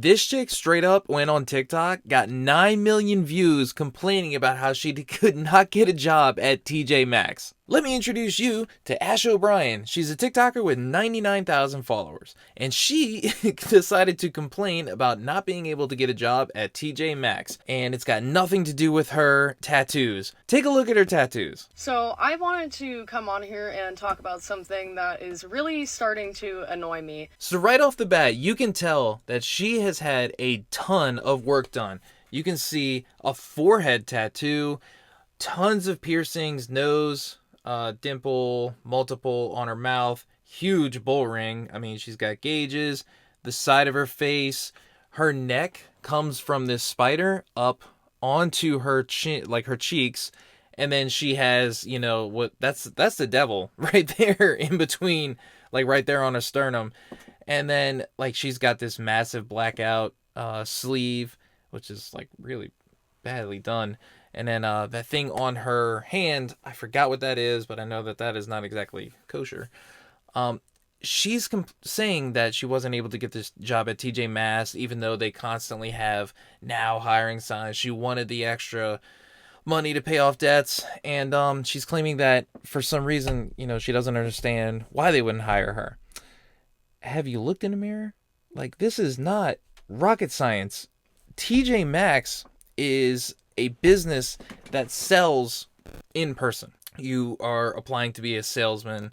This chick straight up went on TikTok, got 9 million views complaining about how she could not get a job at TJ Maxx. Let me introduce you to Ash O'Brien. She's a TikToker with 99,000 followers, and she decided to complain about not being able to get a job at TJ Maxx, and it's got nothing to do with her tattoos. Take a look at her tattoos. So I wanted to come on here and talk about something that is really starting to annoy me. So right off the bat, you can tell that she has had a ton of work done. You can see a forehead tattoo, tons of piercings, nose, dimple, multiple on her mouth, huge bull ring. I mean, she's got gauges, the side of her face, her neck comes from this spider up onto her chin, like her cheeks, and then she has, you know, what that's the devil right there in between, like right there on her sternum. And then like she's got this massive blackout sleeve, which is like really badly done. And then that thing on her hand, I forgot what that is, but I know that is not exactly kosher. She's saying that she wasn't able to get this job at TJ Maxx, even though they constantly have now hiring signs. She wanted the extra money to pay off debts, and she's claiming that for some reason, you know, she doesn't understand why they wouldn't hire her. Have you looked in the mirror? Like, this is not rocket science. TJ Maxx is a business that sells in person. You are applying to be a salesman,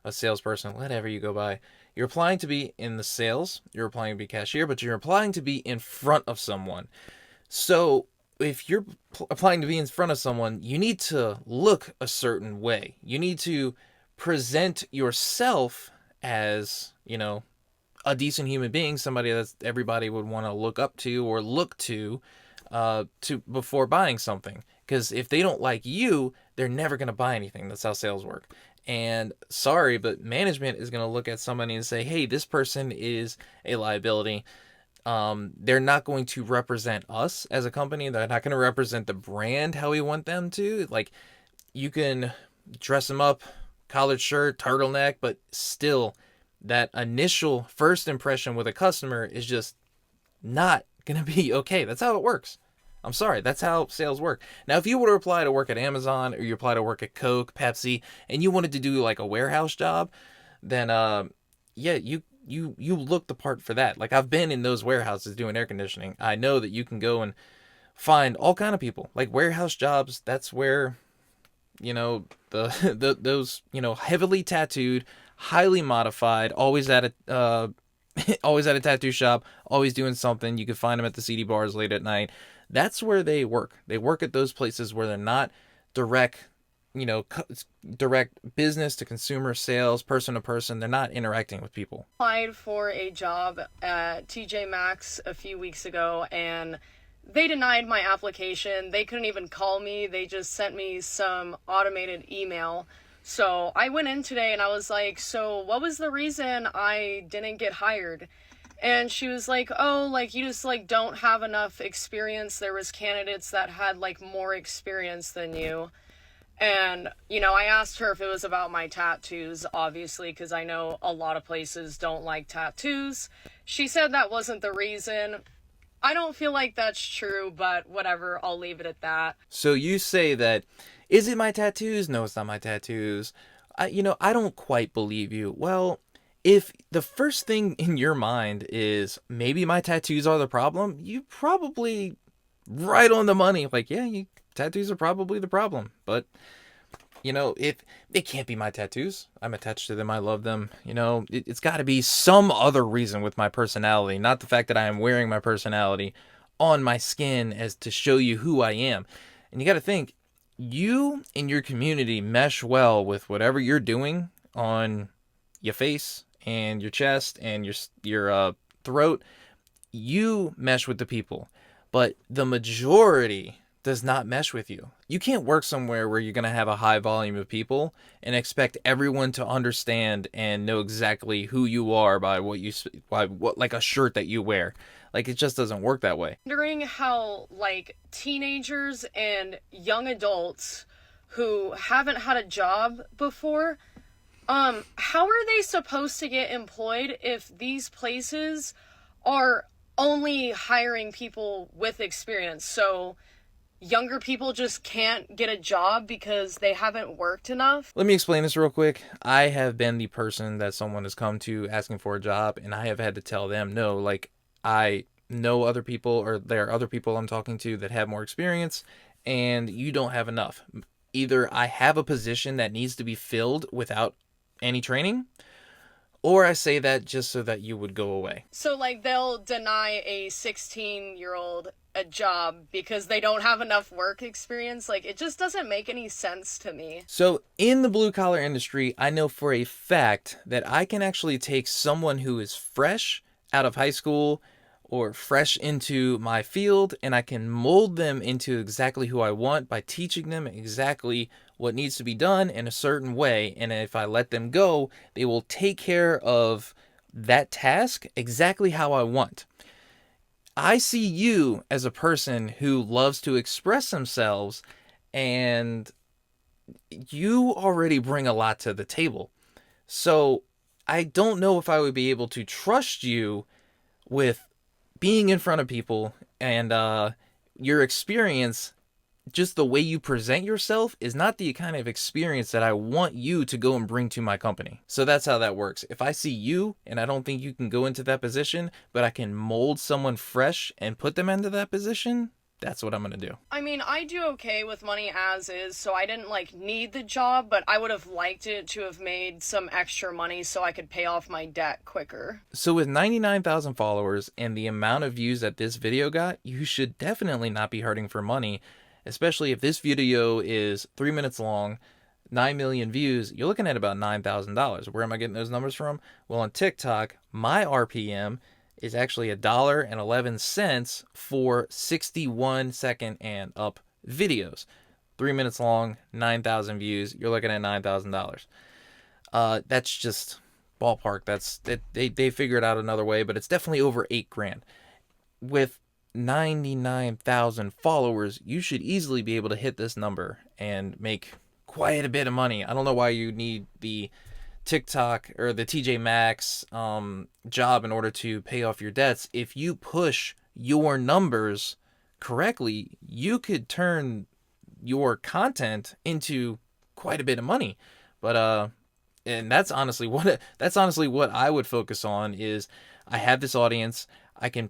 a salesperson, whatever you go by. You're applying to be in the sales, you're applying to be cashier, but you're applying to be in front of someone. So if you're applying to be in front of someone, you need to look a certain way. You need to present yourself as, you know, a decent human being, somebody that everybody would want to look up to or look to before buying something. Because if they don't like you, they're never going to buy anything. That's how sales work. And sorry, but management is going to look at somebody and say, hey, this person is a liability. They're not going to represent us as a company. They're not going to represent the brand how we want them to. Like, you can dress them up, collared shirt, turtleneck, but still that initial first impression with a customer is just not going to be okay. That's how it works. I'm sorry. That's how sales work. Now, if you were to apply to work at Amazon or you apply to work at Coke, Pepsi, and you wanted to do like a warehouse job, then, yeah, you look the part for that. Like, I've been in those warehouses doing air conditioning. I know that you can go and find all kind of people. Like, warehouse jobs, that's where, you know, those, you know, heavily tattooed, highly modified, always at a always at a tattoo shop, always doing something. You can find them at the CD bars late at night. That's where they work. They work at those places where they're not direct, you know, direct business to consumer sales, person to person. They're not interacting with people. Applied for a job at TJ Maxx a few weeks ago, and they denied my application. They couldn't even call me. They just sent me some automated email. So I went in today and I was like, so what was the reason I didn't get hired? And she was like, oh, like, you just, like, don't have enough experience. There was candidates that had, like, more experience than you. And, you know, I asked her if it was about my tattoos, obviously, because I know a lot of places don't like tattoos. She said that wasn't the reason. I don't feel like that's true, but whatever, I'll leave it at that. So you say that, is it my tattoos? No, it's not my tattoos. I don't quite believe you. Well, if the first thing in your mind is maybe my tattoos are the problem, you probably right on the money. Like, yeah, tattoos are probably the problem. But, you know, it can't be my tattoos. I'm attached to them. I love them. You know, it's got to be some other reason with my personality, not the fact that I am wearing my personality on my skin as to show you who I am. And you got to think, you and your community mesh well with whatever you're doing on your face and your chest and your throat. You mesh with the people, but the majority does not mesh with you. You can't work somewhere where you're going to have a high volume of people and expect everyone to understand and know exactly who you are by what like a shirt that you wear. Like, it just doesn't work that way. Wondering how, like, teenagers and young adults who haven't had a job before, how are they supposed to get employed if these places are only hiring people with experience. So younger people just can't get a job because they haven't worked enough. Let me explain this real quick. I have been the person that someone has come to asking for a job, and I have had to tell them no. Like, I know other people, or there are other people I'm talking to that have more experience, and you don't have enough. Either I have a position that needs to be filled without any training, or I say that just so that you would go away. So, like, they'll deny a 16-year-old a job because they don't have enough work experience. Like, it just doesn't make any sense to me. So, in the blue collar industry, I know for a fact that I can actually take someone who is fresh out of high school or fresh into my field, and I can mold them into exactly who I want by teaching them exactly what needs to be done in a certain way. And if I let them go, they will take care of that task exactly how I want. I see you as a person who loves to express themselves, and you already bring a lot to the table. So I don't know if I would be able to trust you with being in front of people, and your experience, just the way you present yourself, is not the kind of experience that I want you to go and bring to my company. So that's how that works. If I see you and I don't think you can go into that position, but I can mold someone fresh and put them into that position, that's what I'm going to do. I mean, I do okay with money as is, so I didn't like need the job, but I would have liked it to have made some extra money so I could pay off my debt quicker. So with 99,000 followers and the amount of views that this video got, you should definitely not be hurting for money, especially if this video is 3 minutes long, 9 million views. You're looking at about $9,000. Where am I getting those numbers from? Well, on TikTok, my RPM is actually $1.11 for 61-second and up videos. 3 minutes long, 9,000 views. You're looking at $9,000. That's just ballpark. They figured out another way, but it's definitely over $8,000. With 99,000 followers, you should easily be able to hit this number and make quite a bit of money. I don't know why you need the TikTok or the TJ Maxx job in order to pay off your debts. If you push your numbers correctly, you could turn your content into quite a bit of money. But and that's honestly what I would focus on. Is I have this audience, I can,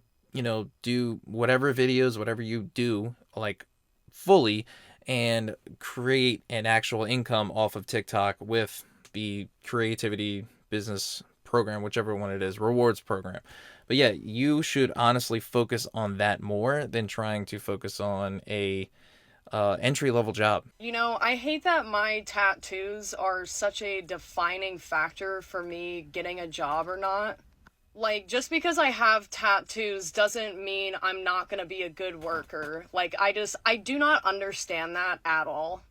do whatever videos, whatever you do, like, fully, and create an actual income off of TikTok with the creativity business program, whichever one it is, rewards program. But yeah, you should honestly focus on that more than trying to focus on a entry-level job. I hate that my tattoos are such a defining factor for me getting a job or not. Like, just because I have tattoos doesn't mean I'm not gonna be a good worker. Like, I do not understand that at all.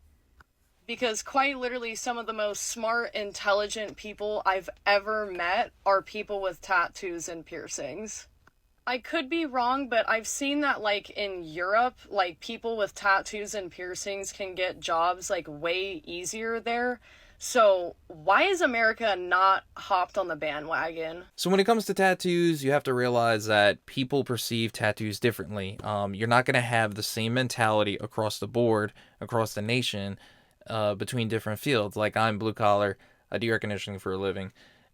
Because quite literally, some of the most smart, intelligent people I've ever met are people with tattoos and piercings. I could be wrong, but I've seen that, like, in Europe, like, people with tattoos and piercings can get jobs, like, way easier there. So why is America not hopped on the bandwagon? So when it comes to tattoos, you have to realize that people perceive tattoos differently. You're not going to have the same mentality across the board, across the nation, between different fields. Like, I'm blue collar, I do air conditioning for a living,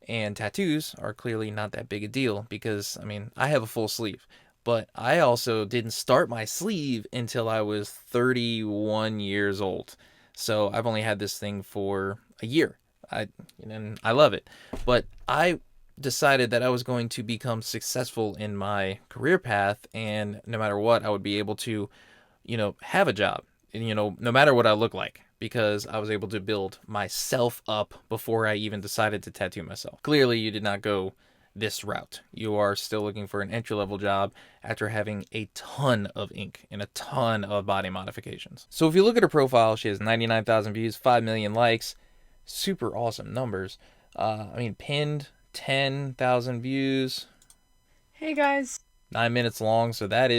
and tattoos are clearly not that big a deal because, I have a full sleeve. But I also didn't start my sleeve until I was 31 years old. So I've only had this thing for a year. And I love it. But I decided that I was going to become successful in my career path, and no matter what, I would be able to, have a job, and, no matter what I look like, because I was able to build myself up before I even decided to tattoo myself. Clearly, you did not go this route. You are still looking for an entry-level job after having a ton of ink and a ton of body modifications. So if you look at her profile, she has 99,000 views, 5 million likes, super awesome numbers. Pinned, 10,000 views. Hey guys. 9 minutes long, so that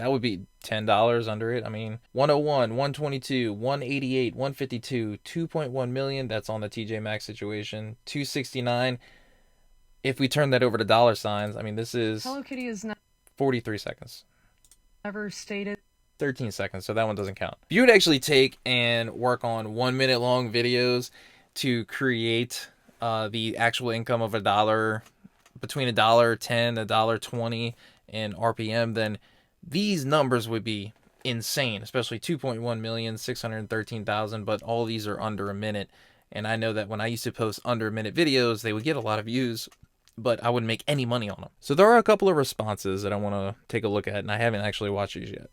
would be $10 under it. 101, 122, 188, 152, 2.1 million. That's on the TJ Maxx situation. 269. If we turn that over to dollar signs, this is Hello Kitty is not 43 seconds. Never stated 13 seconds, so that one doesn't count. If you would actually take and work on 1 minute long videos to create the actual income of $1, between $1.10, $1.20 in RPM, then these numbers would be insane, especially 2.1 million, 613,000, but all these are under a minute. And I know that when I used to post under a minute videos, they would get a lot of views, but I wouldn't make any money on them. So there are a couple of responses that I want to take a look at, and I haven't actually watched these yet.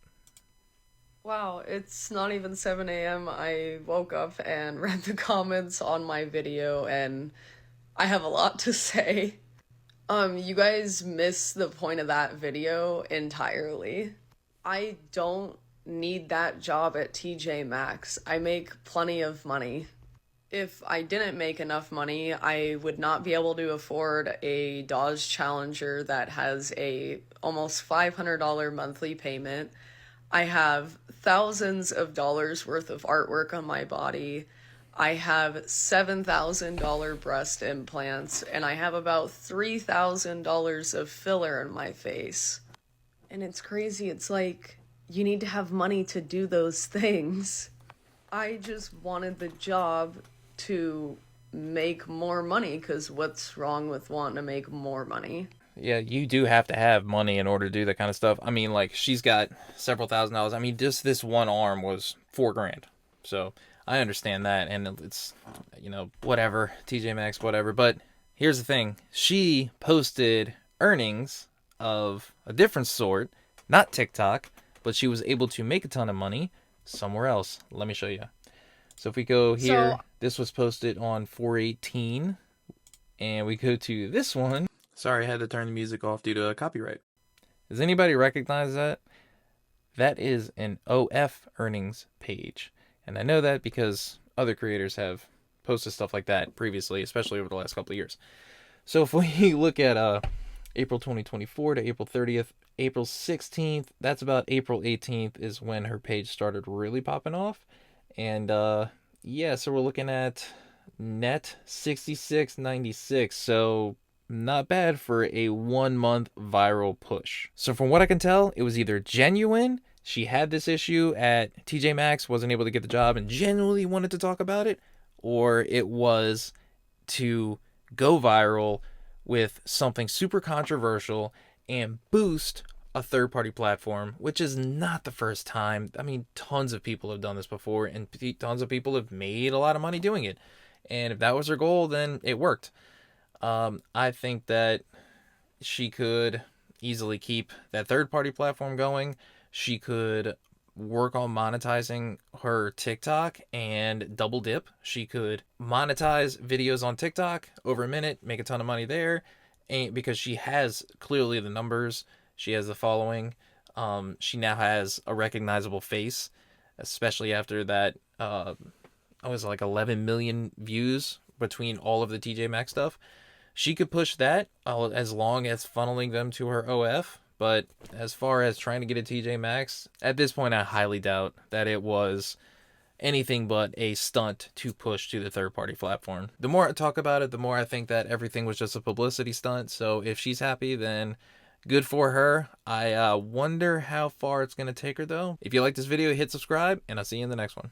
Wow, it's not even 7 a.m. I woke up and read the comments on my video, and I have a lot to say. You guys missed the point of that video entirely. I don't need that job at TJ Maxx. I make plenty of money. If I didn't make enough money, I would not be able to afford a Dodge Challenger that has a almost $500 monthly payment. I have thousands of dollars worth of artwork on my body. I have $7,000 breast implants, and I have about $3,000 of filler in my face. And it's crazy. It's like, you need to have money to do those things. I just wanted the job to make more money, because what's wrong with wanting to make more money? Yeah, you do have to have money in order to do that kind of stuff. I mean, like, she's got several $1,000s. I mean, just this one arm was $4,000. So I understand that, and it's, you know, whatever, TJ Maxx, whatever. But here's the thing. She posted earnings of a different sort, not TikTok, but she was able to make a ton of money somewhere else. Let me show you. So if we go here, this was posted on 4/18, and we go to this one. Sorry, I had to turn the music off due to copyright. Does anybody recognize that? That is an OF earnings page. And I know that because other creators have posted stuff like that previously, especially over the last couple of years. So if we look at April 2024 to April 30th, April 16th, that's about April 18th is when her page started really popping off. And yeah, so we're looking at net 66.96. So not bad for a 1 month viral push. So from what I can tell, it was either genuine, she had this issue at TJ Maxx, wasn't able to get the job and genuinely wanted to talk about it, or it was to go viral with something super controversial and boost a third-party platform, which is not the first time. I mean, tons of people have done this before, and tons of people have made a lot of money doing it. And if that was her goal, then it worked. I think that she could easily keep that third-party platform going. She could work on monetizing her TikTok and double dip. She could monetize videos on TikTok over a minute, make a ton of money there, and because she has clearly the numbers, she has the following. She now has a recognizable face, especially after that. I was like 11 million views between all of the TJ Maxx stuff. She could push that as long as funneling them to her OF. But as far as trying to get a TJ Maxx, at this point, I highly doubt that it was anything but a stunt to push to the third-party platform. The more I talk about it, the more I think that everything was just a publicity stunt. So if she's happy, then good for her. I wonder how far it's going to take her, though. If you like this video, hit subscribe, and I'll see you in the next one.